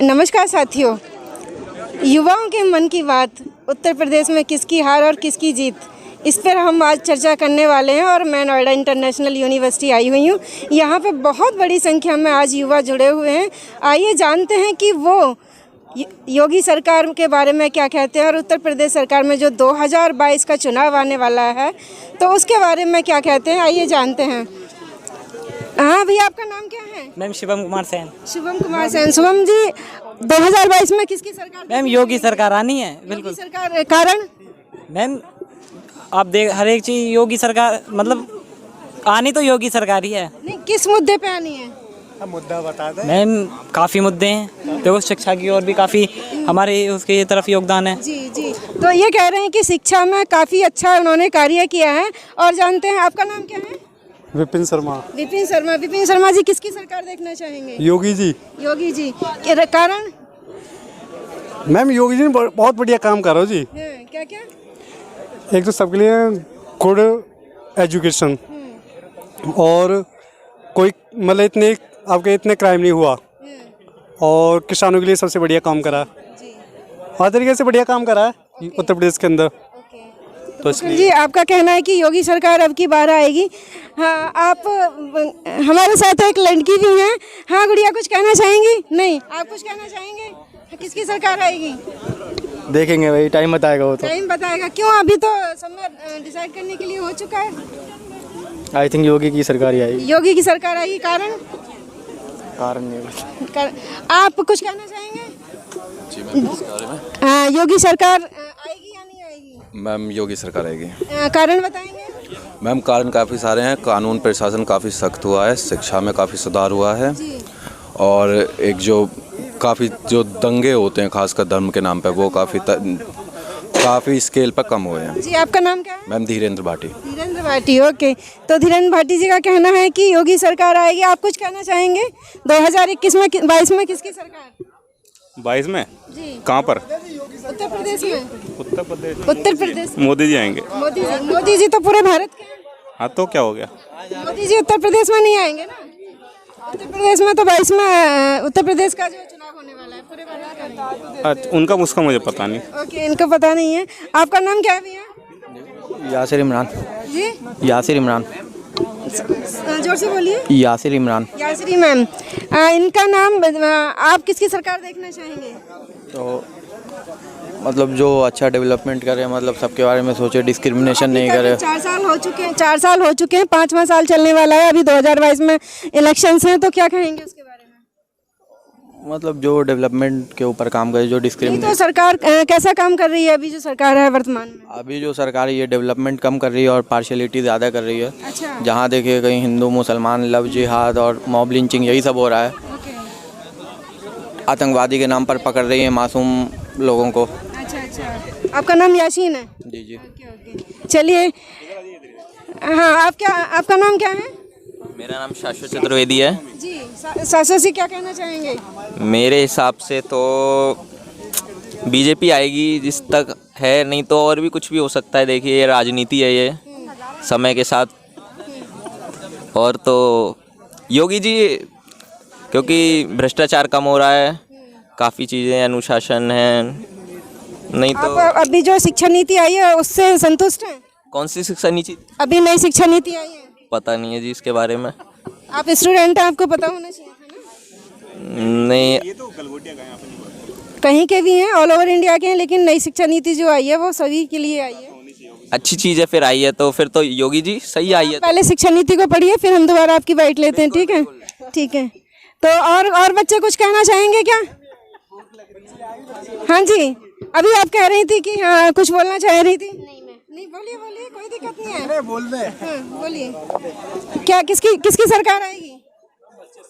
नमस्कार साथियों, युवाओं के मन की बात, उत्तर प्रदेश में किसकी हार और किसकी जीत, इस पर हम आज चर्चा करने वाले हैं। और मैं नोएडा इंटरनेशनल यूनिवर्सिटी आई हुई हूँ। यहाँ पे बहुत बड़ी संख्या में आज युवा जुड़े हुए हैं। आइए जानते हैं कि वो योगी सरकार के बारे में क्या कहते हैं और उत्तर प्रदेश सरकार में जो 2022 का चुनाव आने वाला है तो उसके बारे में क्या कहते हैं। आइए जानते हैं। हाँ भैया, आपका नाम क्या है? मैम शिवम कुमार सेन। शुभम कुमार सेन। शुभम जी, 2022 में किसकी सरकार? मैम योगी सरकार आनी है। बिल्कुल सरकार। कारण मैम आप देख, हर एक चीज योगी सरकार, मतलब आनी तो योगी सरकार ही है। नहीं, किस मुद्दे पे आनी है? मुद्दा बता दें। मैम काफ़ी मुद्दे हैं, देखो शिक्षा की ओर भी काफ़ी हमारे उसके तरफ योगदान है। जी जी, तो ये कह रहे हैं कि शिक्षा में काफ़ी अच्छा उन्होंने कार्य किया है। और जानते हैं, आपका नाम क्या है? विपिन शर्मा। विपिन शर्मा। विपिन शर्मा जी, किसकी सरकार देखना चाहेंगे? योगी जी। योगी जी। कारण? मैम योगी जी ने बहुत बढ़िया काम कर रहे हो जी। क्या क्या? एक तो सबके लिए गुड एजुकेशन, और कोई मतलब इतने क्राइम नहीं हुआ, और किसानों के लिए सबसे बढ़िया काम करा, हर तरीके से बढ़िया काम करा है उत्तर प्रदेश के अंदर। तो इसलिए जी, आपका कहना है कि योगी सरकार अब की बार आएगी। हाँ, आप हमारे साथ एक लड़की भी हैं। हाँ गुड़िया, कुछ कहना चाहेंगी? नहीं, आप कुछ कहना चाहेंगे? किसकी सरकार आएगी? देखेंगे भाई, टाइम बताएगा वो तो। टाइम बताएगा। क्यों, अभी तो समय डिसाइड करने के लिए हो चुका है। आई थिंक योगी की सरकार ही आएगी। योगी की सरकार आएगी। कारण? कारण नहीं। आप कुछ कहना चाहेंगे? जी मैम, इस बारे में हाँ, योगी सरकार आएगी या नहीं आएगी? मैम योगी सरकार आएगी। कारण बताएंगे? मैम कारण काफ़ी सारे हैं। कानून प्रशासन काफ़ी सख्त हुआ है, शिक्षा में काफ़ी सुधार हुआ है, और एक जो काफ़ी जो दंगे होते हैं खासकर धर्म के नाम पे, वो काफ़ी स्केल पर कम हुए हैं। जी, आपका नाम क्या है? मैम धीरेन्द्र भाटी। धीरेन्द्र भाटी, ओके। तो धीरेन्द्र भाटी जी का कहना है कि योगी सरकार आएगी। आप कुछ कहना चाहेंगे? 2021 में 22 में किसकी सरकार? 22 में जी, कहाँ पर? उत्तर प्रदेश में। उत्तर प्रदेश मोदी जी आएंगे। मोदी जी तो पूरे भारत के हैं। हाँ तो क्या हो गया? मोदी जी उत्तर प्रदेश में नहीं आएंगे ना। उत्तर प्रदेश में तो 22 में उत्तर प्रदेश का जो चुनाव होने वाला है पूरे भारत का। अच्छा, उनका उसका मुझे पता नहीं। ओके, इनको पता नहीं है। आपका नाम क्या है भैया? यासिर इमरान। जी, यासिर इमरान। जोर से बोलिए। यासिर इमरान। यासरी मैम। इनका नाम, आप किसकी सरकार देखना चाहेंगे? तो मतलब जो अच्छा डेवलपमेंट करे, मतलब सबके बारे में सोचे, डिस्क्रिमिनेशन नहीं करे। 4 साल हो चुके हैं। 4 साल हो चुके हैं, 5वां साल चलने वाला है। अभी 2022 में इलेक्शंस हैं, तो क्या कहेंगे उसके बारे में? मतलब जो डेवलपमेंट के ऊपर काम करे, जो नहीं, डिस्क्रिमिनेशन। तो सरकार कैसा काम कर रही है अभी जो सरकार है वर्तमान में? अभी जो सरकार है ये डेवलपमेंट कम कर रही है और पार्शियलिटी ज़्यादा कर रही है। अच्छा। जहाँ देखिए कहीं हिंदू मुसलमान, लव जिहाद और मॉब लिंचिंग, यही सब हो रहा है। आतंकवादी के नाम पर पकड़ रही है मासूम लोगों को। अच्छा। आपका नाम यासीन है? जी जी। ओके। चलिए, हाँ, आपका नाम क्या है? मेरा नाम शाश्वत चतुर्वेदी है जी। शाश्वत जी, क्या कहना चाहेंगे? मेरे हिसाब से तो बीजेपी आएगी जिस तक है, नहीं तो और भी कुछ भी हो सकता है। देखिए ये राजनीति है, ये समय के साथ। और तो योगी जी, क्योंकि भ्रष्टाचार कम हो रहा है, काफ़ी चीज़ें, अनुशासन है। नहीं तो आप अभी जो शिक्षा नीति आई है उससे संतुष्ट हैं? कौन सी शिक्षा नीति? अभी नई शिक्षा नीति आई है, पता नहीं है जी इसके बारे में। आप स्टूडेंट हैं, आपको पता होना चाहिए था ना। नहीं, कहीं के भी हैं, ऑल ओवर इंडिया के हैं, लेकिन नई शिक्षा नीति जो आई है वो सभी के लिए आई है। अच्छी चीज़ है, फिर आई है तो फिर तो योगी जी सही आई है। पहले शिक्षा नीति को पढ़िए, फिर हम दोबारा आपकी बाइट लेते हैं। ठीक है, ठीक है। तो और बच्चे कुछ कहना चाहेंगे क्या? हाँ जी, अभी आप कह रही थी कि हाँ कुछ बोलना चाह रही थी। नहीं, बोलिए, कोई दिक्कत नहीं है। बोल दे। हाँ, बोलिए। क्या किसकी सरकार आएगी?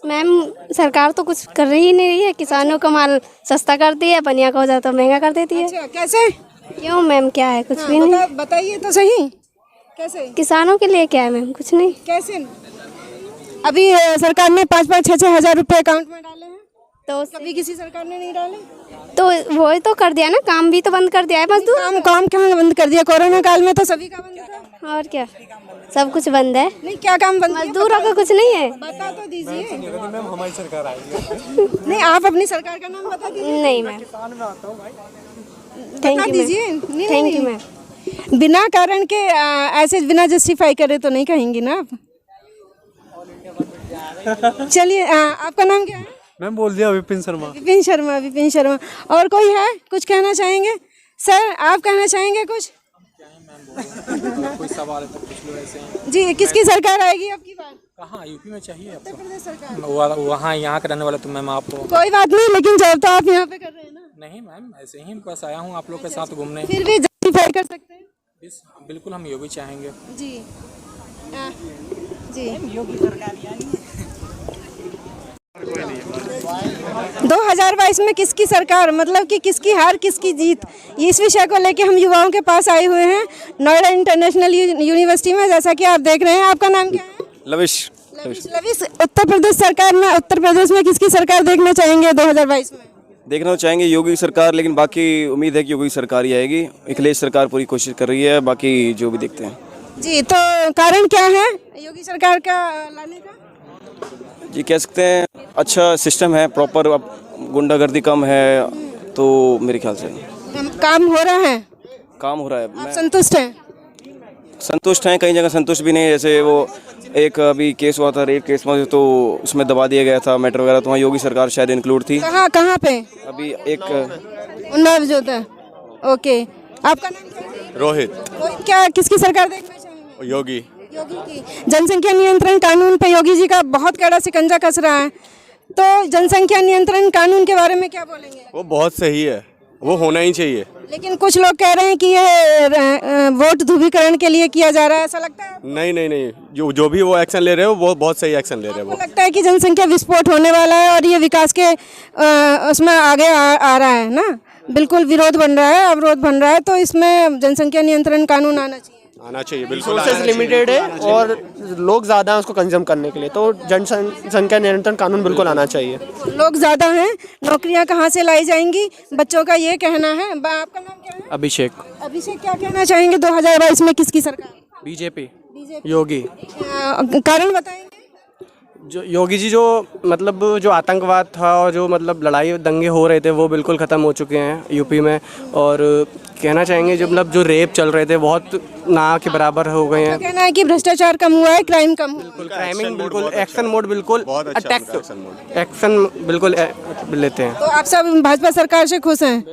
मैम सरकार तो कुछ कर रही नहीं रही है। किसानों का माल सस्ता करती है, बनिया का हो जाता तो महंगा कर देती है। अच्छा, कैसे? क्यों मैम, क्या है? कुछ भी नहीं। बताइए तो सही, कैसे? किसानों के लिए क्या है मैम? कुछ नहीं। कैसे? अभी सरकार ने 5-5, 6-6 हज़ार रुपये अकाउंट में डाले हैं। तो कभी किसी सरकार ने नहीं डाले? तो वो तो कर दिया ना, काम भी तो बंद कर दिया है मजदूर। काम कहाँ बंद कर दिया? कोरोना काल में तो सभी का बंद था। और क्या, सब कुछ बंद है। नहीं, क्या काम बंद किया? मजदूरों का कुछ नहीं है। बता तो दीजिए। मैम हमारी सरकार आएगी। नहीं, आप अपनी सरकार का नाम बता दीजिए। नहीं मैम, बता दीजिए। नहीं, थैंक यू नहीं। मैम। बिना कारण के ऐसे बिना जस्टिफाई करे तो नहीं कहेंगी ना आप। चलिए, आपका नाम क्या है? मैम बोल दिया विपिन शर्मा। विपिन शर्मा। विपिन शर्मा। और कोई है कुछ कहना चाहेंगे? सर, आप कहना चाहेंगे कुछ? कोई सवाल है तो पूछ लो ऐसे ही। जी, किसकी सरकार आएगी आपकी बार? कहाँ यूपी में चाहिए आपको? उत्तर प्रदेश सरकार। वहाँ यहाँ का रहने वाला तो मैम आपको। कोई बात नहीं, लेकिन जब तो आप यहाँ पे कर रहे हैं ना। नहीं मैम, ऐसे ही बस आया हूँ आप लोग के साथ घूमने। फिर भी जस्टिफाई कर सकते हैं। बिल्कुल हम योगी चाहेंगे। जी जी। 2022 में किसकी सरकार, मतलब कि किसकी हार किसकी जीत, इस विषय को लेके हम युवाओं के पास आए हुए हैं नोएडा इंटरनेशनल यूनिवर्सिटी में। जैसा कि आप देख रहे हैं, आपका नाम क्या है? लविश। लविश, उत्तर प्रदेश सरकार में, उत्तर प्रदेश में किसकी सरकार देखना चाहेंगे 2022 में? देखना चाहेंगे योगी सरकार, लेकिन बाकी उम्मीद है कि योगी सरकार ही आएगी। अखिलेश सरकार पूरी कोशिश कर रही है, बाकी जो भी देखते हैं। जी, तो कारण क्या है योगी सरकार का लाने का? जी कह सकते हैं अच्छा सिस्टम है, प्रॉपर, अब गुंडागर्दी कम है, तो मेरे ख्याल से काम हो रहा है। काम हो रहा है। आप संतुष्ट हैं? संतुष्ट हैं, कई जगह संतुष्ट भी नहीं। जैसे वो एक अभी केस हुआ था, रेप केस में, तो उसमें दबा दिया गया था मैटर वगैरह, तो वहाँ योगी सरकार शायद इंक्लूड थी। कहाँ पे? अभी एक उन्नाव जो था। ओके, आपका नाम क्या है? रोहित। क्या किसकी सरकार देखना चाहेंगे? योगी। योगी की। जनसंख्या नियंत्रण कानून पे योगी जी का बहुत कड़ा शिकंजा कस रहा है, तो जनसंख्या नियंत्रण कानून के बारे में क्या बोलेंगे? वो बहुत सही है, वो होना ही चाहिए। लेकिन कुछ लोग कह रहे हैं कि ये वोट ध्रुवीकरण के लिए किया जा रहा है, ऐसा लगता है? नहीं नहीं नहीं, जो भी वो एक्शन ले रहे हो वो बहुत सही एक्शन ले रहे हैं। वो लगता है कि जनसंख्या विस्फोट होने वाला है और ये विकास के उसमें आगे आ रहा है ना, बिल्कुल विरोध बन रहा है, अवरोध बन रहा है, तो इसमें जनसंख्या नियंत्रण कानून आना चाहिए। बिल्कुल। रिसोर्सेज लिमिटेड है और लोग ज़्यादा हैं उसको कंज्यूम करने के लिए, तो जनसंख्या नियंत्रण कानून बिल्कुल आना चाहिए। लोग ज़्यादा हैं, नौकरियां कहाँ से लाई जाएंगी, बच्चों का ये कहना है। आपका नाम क्या है? अभिषेक। अभिषेक, क्या कहना चाहेंगे 2022 में किसकी सरकार? बीजेपी। योगी। कारण बताएंगे? जो योगी जी, जो मतलब जो आतंकवाद था और जो मतलब लड़ाई दंगे हो रहे थे वो बिल्कुल ख़त्म हो चुके हैं यूपी में। और कहना चाहेंगे जो मतलब जो रेप चल रहे थे बहुत ना के बराबर हो गए हैं। कहना है कि भ्रष्टाचार कम हुआ है, क्राइम कम हुआ है। बिल्कुल, क्राइमिंग बिल्कुल, एक्शन मोड बिल्कुल अटैक, एक्शन बिल्कुल लेते हैं। तो आप सब भाजपा सरकार से खुश हैं?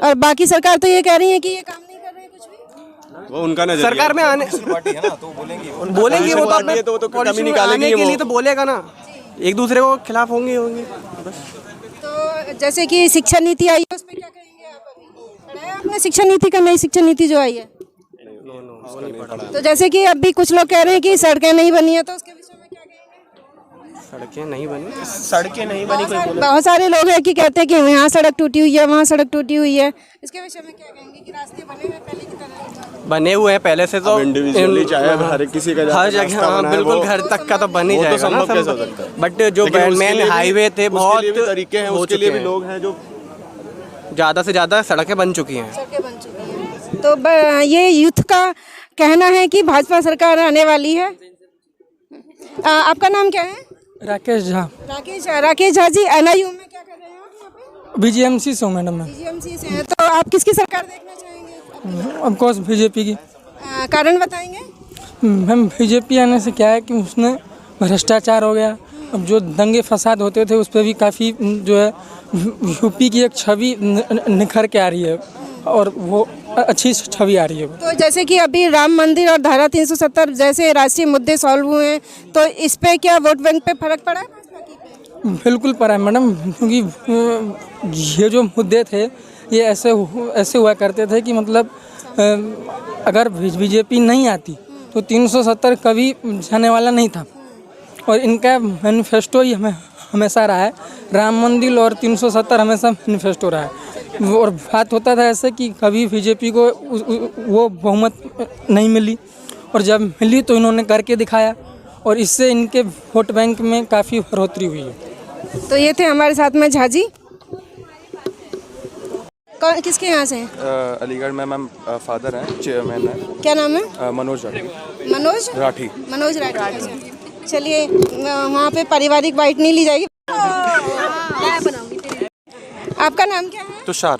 और बाकी सरकार तो ये कह रही है कि ये काम नहीं कर रहे कुछ भी। वो उनका नजरिया। सरकार में आने बोलेंगे वो तो कमी निकालेंगे के लिए तो बोलेगा ना, एक दूसरे को खिलाफ होंगे बस। तो जैसे कि शिक्षा नीति आई है, उस पर क्या कहेंगे आप? अभी पढ़ा है आपने शिक्षा नीति का? नई शिक्षा नीति जो आई है, तो जैसे कि अभी कुछ लोग कह रहे हैं कि सड़कें नहीं बनी है, तो उसके विषय में क्या कहेंगे? सड़कें नहीं बनी कोई बोले। बहुत सारे लोग हैं कि कहते हैं कि यहाँ सड़क टूटी हुई है, वहाँ सड़क टूटी हुई है, इसके विषय में क्या कहेंगे कि रास्ते बने हुए पहले की तरह? बने हुए हैं पहले से, तो इंडिविजुअली चाहे हर किसी का हर जगह, हाँ बिल्कुल, घर तक का तो बन ही जाएगा ना सब। बट जो मेन हाईवे थे बहुत तरीके हैं, उसके लिए भी लोग हैं जो ज़्यादा से ज़्यादा सड़कें बन चुकी हैं। तो ये यूथ का कहना है कि भाजपा सरकार आने वाली है। आपका नाम क्या है? राकेश झा। राकेश झा जी, NIU में क्या कर रहे हैं आप यहाँ पे? BGMC से हूँ मैडम मैं। BGMC से हैं, तो आप किसकी सरकार देखना चाहेंगे? ऑफ कोर्स बीजेपी की। कारण बताएंगे? मैम बीजेपी आने से क्या है कि उसने भ्रष्टाचार हो गया, अब जो दंगे फसाद होते थे उस पर भी काफ़ी जो है यूपी की एक छवि निखर के आ रही है और वो अच्छी छवि आ रही है। तो जैसे कि अभी राम मंदिर और धारा 370 जैसे राष्ट्रीय मुद्दे सॉल्व हुए हैं, तो इस पे क्या वोट बैंक पे फर्क पड़ा है? बिल्कुल पड़ा है मैडम, क्योंकि ये जो मुद्दे थे ये ऐसे हुआ करते थे कि मतलब अगर बीजेपी नहीं आती तो 370 कभी जाने वाला नहीं था। और इनका मैनिफेस्टो ही हमेशा रहा है, राम मंदिर और 370 हमेशा मैनिफेस्टो रहा है। और बात होता था ऐसे कि कभी बीजेपी को वो बहुमत नहीं मिली और जब मिली तो इन्होंने करके दिखाया और इससे इनके वोट बैंक में काफ़ी बढ़ोतरी हुई है। तो ये थे हमारे साथ में झाजी। किसके यहाँ से हैं? अलीगढ़ में मैम फादर हैं, चेयरमैन है। क्या नाम है? मनोज राठी। मनोज राठी। मनोज राठी। चलिए वहाँ पे पारिवारिक बाइट नहीं ली जाएगी। आपका नाम क्या है? तुषार।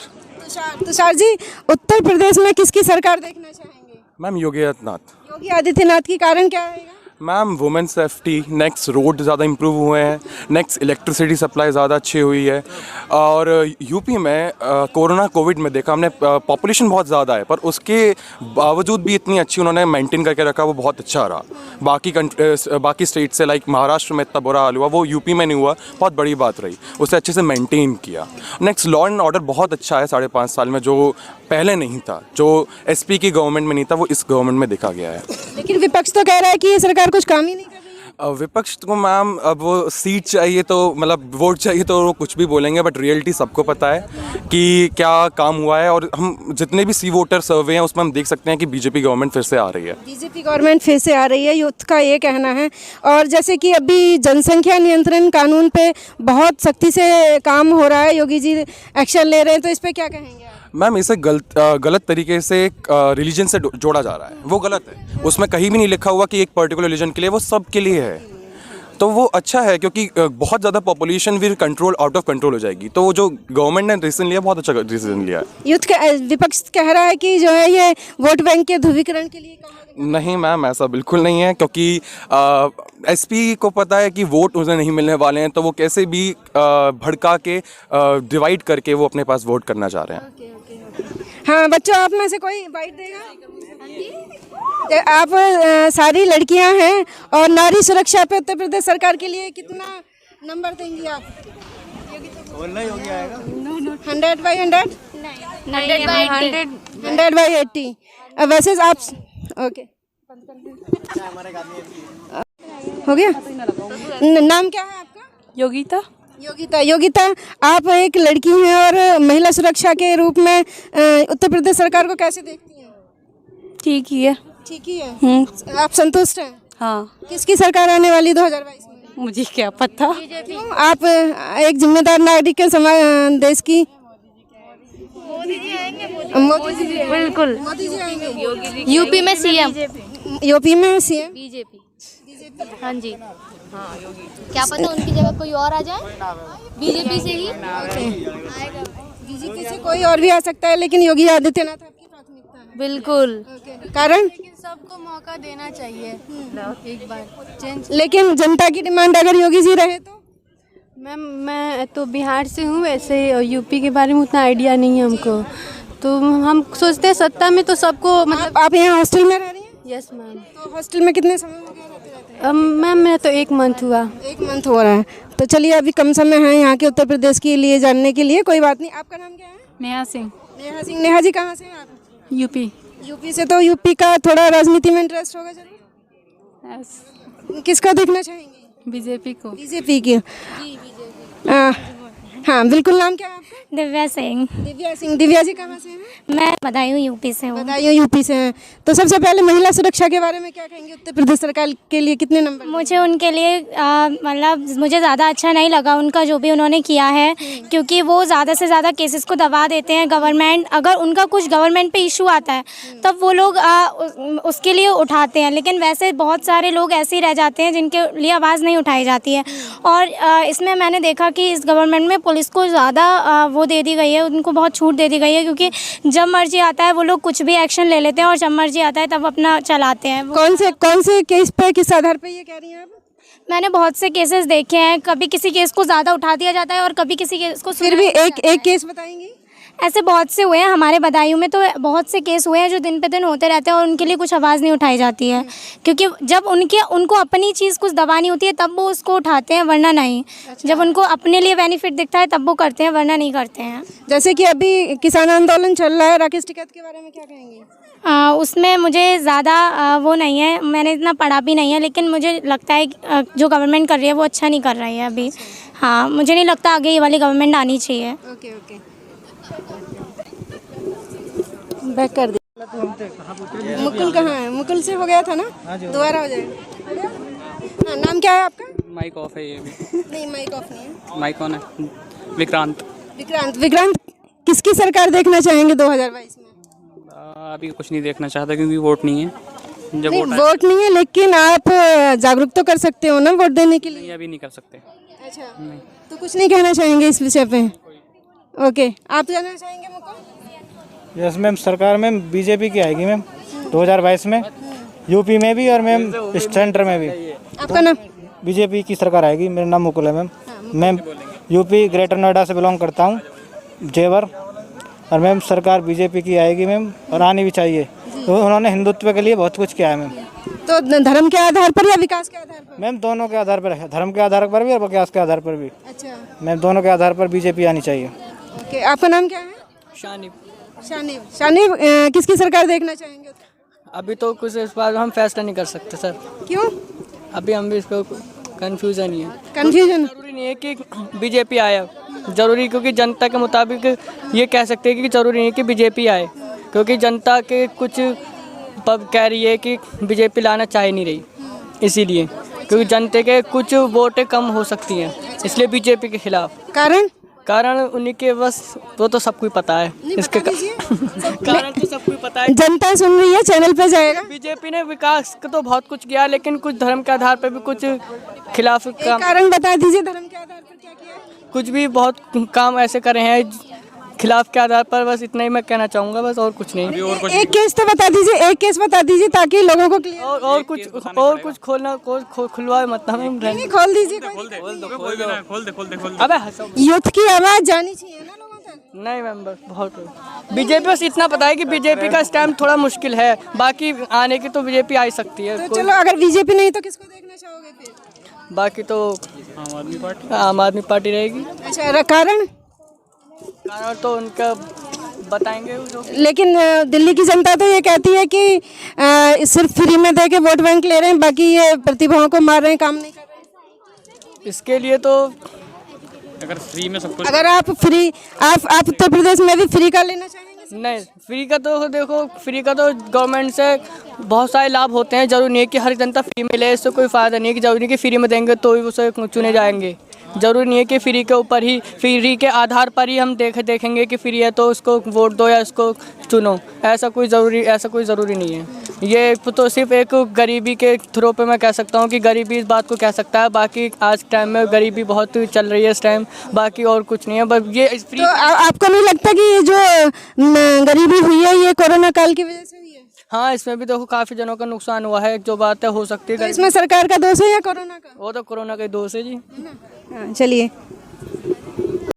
तुषार जी, उत्तर प्रदेश में किसकी सरकार देखना चाहेंगे? मैम योगी आदित्यनाथ। योगी आदित्यनाथ की कारण क्या रहेगा? Ma'am women safety, next road ज़्यादा इम्प्रूव हुए हैं, नेक्स्ट इलेक्ट्रिसिटी सप्लाई ज़्यादा अच्छी हुई है। और यूपी में कोरोना कोविड में देखा हमने पॉपुलेशन बहुत ज़्यादा है, पर उसके बावजूद भी इतनी अच्छी उन्होंने मेंटेन करके रखा, वो बहुत अच्छा रहा। बाकी स्टेट से लाइक महाराष्ट्र में इतना बुरा हाल हुआ, वो यूपी में नहीं हुआ, बहुत बड़ी बात रही। उसे अच्छे से मेंटेन किया। नेक्स्ट लॉ एंड ऑर्डर बहुत अच्छा है 5.5 साल में, जो पहले नहीं था, जो एसपी की गवर्नमेंट में नहीं था, वो इस गवर्नमेंट में देखा गया है। लेकिन विपक्ष तो कह रहा है कि ये सरकार कुछ काम ही नहीं कर रही है। विपक्ष को मैम अब वो सीट चाहिए तो मतलब वोट चाहिए तो वो कुछ भी बोलेंगे, बट रियलिटी सबको पता है कि क्या काम हुआ है। और हम जितने भी सी वोटर सर्वे हैं उसमें हम देख सकते हैं कि बीजेपी गवर्नमेंट फिर से आ रही है। बीजेपी गवर्नमेंट फिर से आ रही है, यूथ का ये कहना है। और जैसे कि अभी जनसंख्या नियंत्रण कानून पे बहुत सख्ती से काम हो रहा है, योगी जी एक्शन ले रहे हैं, तो इस पर क्या कहेंगे? मैम इसे गलत तरीके से रिलीजन से जोड़ा जा रहा है, वो गलत है। उसमें कहीं भी नहीं लिखा हुआ कि एक पर्टिकुलर रिलीजन के लिए, वो सब के लिए है। तो वो अच्छा है क्योंकि बहुत ज़्यादा पॉपुलेशन भी कंट्रोल आउट ऑफ कंट्रोल हो जाएगी। तो जो गवर्नमेंट ने डिसीजन लिया, बहुत अच्छा डिसीजन लिया है। विपक्ष कह रहा है कि जो है ये वोट बैंक के ध्रुवीकरण के लिए नहीं मैम, ऐसा बिल्कुल नहीं है, क्योंकि एसपी को पता है कि वोट उसे नहीं मिलने वाले हैं, तो वो कैसे भी भड़का के डिवाइड करके वो अपने पास वोट करना चाह रहे हैं। हाँ बच्चों, आप में से कोई बाइट देगा? आप सारी लड़कियां हैं और नारी सुरक्षा पे उत्तर प्रदेश सरकार के लिए कितना नंबर देंगी आप? 100/100? 100/80। वैसे आप ओके हो गया। नाम क्या है आपका? योगिता। योगिता, आप एक लड़की हैं और महिला सुरक्षा के रूप में उत्तर प्रदेश सरकार को कैसे देखती हैं? ठीक ही है। ठीक ही है। आप संतुष्ट हैं? हाँ। किसकी सरकार आने वाली 2022 में? मुझे क्या पता। आप एक जिम्मेदार नागरिक के देश की। मोदी जी आएंगे। बिल्कुल। मोदी जी आएंगे। यूपी में सीएम। यूपी में सीएम बीजेपी। हाँ जी। क्या पता उनकी जगह कोई और आ जाए, बीजेपी से ही आएगा। बीजेपी से कोई और भी आ सकता है, लेकिन योगी आदित्यनाथ आपकी प्राथमिकता है? बिल्कुल। कारण सबको मौका देना चाहिए एक बार चेंज। लेकिन जनता की डिमांड अगर योगी जी रहे तो? मैम मैं तो बिहार से हूँ, वैसे यूपी के बारे में उतना आइडिया नहीं है हमको, तो हम सोचते हैं सत्ता में तो सबको मतलब। आप यहाँ हॉस्टल में रह रही हैं? Yes ma'am. तो हॉस्टल में कितने समय हो गया रहते हैं? मैम मैं तो 1 मंथ हुआ। 1 मंथ हो रहा है, तो चलिए अभी कम समय है यहाँ के उत्तर प्रदेश के लिए जानने के लिए। कोई बात नहीं। आपका नाम क्या है? नेहा सिंह। नेहा जी कहाँ से हैं आप? यूपी। यूपी से, तो यूपी का थोड़ा राजनीति में इंटरेस्ट होगा जरूर। यस। किसका देखना चाहेंगे? बीजेपी को। बीजेपी की। हाँ बिल्कुल। नाम क्या है आपका? दिव्या सिंह। दिव्या जी कहाँ से हैं? मैं बदायूं यूपी से हूँ। बदायूं यूपी से हैं। तो सबसे पहले महिला सुरक्षा के बारे में क्या कहेंगे? उत्तर प्रदेश सरकार के लिए कितने नंबर? मुझे उनके लिए मतलब मुझे ज़्यादा अच्छा नहीं लगा उनका जो भी उन्होंने किया है, क्योंकि वो ज़्यादा से ज़्यादा केसेस को दबा देते हैं। गवर्नमेंट अगर उनका कुछ गवर्नमेंट पे इशू आता है तब वो लोग उसके लिए उठाते हैं, लेकिन वैसे बहुत सारे लोग ऐसे ही रह जाते हैं जिनके लिए आवाज़ नहीं उठाई जाती है। और इसमें मैंने देखा कि इस गवर्नमेंट में पुलिस को ज़्यादा वो दे दी गई है, उनको बहुत छूट दे दी गई है, क्योंकि जब मर्जी आता है वो लोग कुछ भी एक्शन ले लेते हैं और जब मर्जी आता है तब अपना चलाते हैं। कौन से केस पे, किस आधार पे ये कह रही हैं आप? मैंने बहुत से केसेस देखे हैं, कभी किसी केस को ज़्यादा उठा दिया जाता है और कभी किसी केस को। फिर भी एक केस बताएंगी? ऐसे बहुत से हुए हैं हमारे बदायूं में, तो बहुत से केस हुए हैं जो दिन पे दिन होते रहते हैं और उनके लिए कुछ आवाज़ नहीं उठाई जाती है, क्योंकि जब उनको अपनी चीज़ कुछ दबानी होती है तब वो उसको उठाते हैं, वरना नहीं। जब उनको अपने लिए बेनिफिट दिखता है तब वो करते हैं, वरना नहीं करते हैं। जैसे कि अभी किसान आंदोलन चल रहा है, राकेश टिकैत के बारे में क्या कहेंगे? उसमें मुझे ज़्यादा वो नहीं है, मैंने इतना पढ़ा भी नहीं है, लेकिन मुझे लगता है जो गवर्नमेंट कर रही है वो अच्छा नहीं कर रही है अभी। हाँ, मुझे नहीं लगता आगे ये वाली गवर्नमेंट आनी चाहिए। ओके बैक कर दे। मुकुल कहाँ है? मुकुल से हो गया था ना, दोबारा हो जाएगा। हाँ, नाम क्या है आपका? माइक ऑफ है ये भी। नहीं, माइक ऑफ नहीं है। माइक ऑन है। विक्रांत। विक्रांत किसकी सरकार देखना चाहेंगे 2022 में? अभी कुछ नहीं देखना चाहता क्योंकि वोट नहीं है। जब नहीं, वोट वोट नहीं है, लेकिन आप जागरूक तो कर सकते हो ना वोट देने के लिए। नहीं, अभी नहीं कर सकते। अच्छा, तो कुछ नहीं कहना चाहेंगे इस विषय पे? ओके, आप जानना चाहेंगे मुझको? यस मैम, सरकार मैम बीजेपी की आएगी मैम 2022 में, यूपी में भी और मैम सेंटर में भी। आपका नाम? बीजेपी की सरकार आएगी। मेरा नाम मुकुल है मैम। मैं यूपी ग्रेटर नोएडा से बिलोंग करता हूँ, जेवर। और मैम सरकार बीजेपी की आएगी मैम, और आनी भी चाहिए। तो उन्होंने हिंदुत्व के लिए बहुत कुछ किया है मैम। तो धर्म के आधार पर या विकास के आधार पर? मैम दोनों के आधार पर है, धर्म के आधार पर भी और विकास के आधार पर भी। अच्छा, मैम दोनों के आधार पर बीजेपी आनी चाहिए। ओके, आपका नाम क्या है? शानिब। शानिब किसकी सरकार देखना चाहेंगे? अभी तो कुछ इस बार हम फैसला नहीं कर सकते सर। क्यों? अभी हम भी इसको कंफ्यूजन ही है। कंफ्यूजन? जरूरी नहीं है कि बीजेपी आए, जरूरी क्योंकि जनता के मुताबिक ये कह सकते हैं कि जरूरी नहीं है कि बीजेपी आए, क्योंकि जनता के कुछ पब कह रही है कि बीजेपी लाना चाह नहीं रही, इसीलिए क्योंकि जनता के कुछ वोटें कम हो सकती हैं, इसलिए बीजेपी के खिलाफ। कारण उन्हीं के बस, वो तो सबको पता है इसके कारण तो सबको पता है। जनता सुन रही है, चैनल पे जाएगा। बीजेपी ने विकास का तो बहुत कुछ किया, लेकिन कुछ धर्म के आधार पर भी कुछ खिलाफ काम। कारण बता दीजिए, धर्म के आधार पर क्या किया? कुछ भी बहुत काम ऐसे करे हैं खिलाफ के आधार पर, बस इतना ही मैं कहना चाहूँगा, बस और कुछ नहीं। एक केस तो बता दीजिए, एक केस बता दीजिए ताकि लोगों को क्लियर। और कुछ खोलना खुलवा मत हमें। नहीं, खोल दीजिए। अबे यूथ की आवाज जानी चाहिए ना लोगों तक। नहीं मैम, बस बहुत बीजेपी, बस इतना पता है कि बीजेपी का स्टैम्प थोड़ा मुश्किल है, बाकी आने की तो बीजेपी आ ही सकती है। तो चलो, अगर बीजेपी नहीं तो किसको देखना चाहोगे फिर? बाकी तो आम आदमी पार्टी रहेगी। अच्छा, कारण तो उनका बताएंगे जो। लेकिन दिल्ली की जनता तो ये कहती है कि सिर्फ फ्री में दे के वोट बैंक ले रहे हैं, बाकी ये प्रतिभाओं को मार रहे हैं, काम नहीं कर रहे हैं। इसके लिए तो अगर फ्री में सब कुछ, अगर आप उत्तर प्रदेश में भी फ्री का लेना चाहेंगे? नहीं, फ्री का तो देखो, फ्री का तो गवर्नमेंट से बहुत सारे लाभ होते हैं, जरूरी नहीं है कि हर जनता फ्री में ले, इससे कोई फ़ायदा नहीं है कि जरूरी नहीं कि फ्री में देंगे तो ही उसे चुने जाएंगे। जरूरी नहीं है कि फ्री के ऊपर ही, फ्री के आधार पर ही हम देखेंगे कि फ्री है तो उसको वोट दो या उसको चुनो, ऐसा कोई ज़रूरी नहीं है। ये तो सिर्फ एक गरीबी के थ्रो पे मैं कह सकता हूँ कि गरीबी इस बात को कह सकता है, बाकी आज टाइम में गरीबी बहुत चल रही है इस टाइम, बाकी और कुछ नहीं है। बस ये फ्री। तो आपको नहीं लगता कि ये जो गरीबी हुई है ये कोरोना काल की वजह से हुई है? हाँ, इसमें भी देखो काफ़ी जनों का नुकसान हुआ है, जो बातें हो सकती है। तो इसमें सरकार का दोष है या कोरोना का? वो तो कोरोना का दोष है जी। चलिए।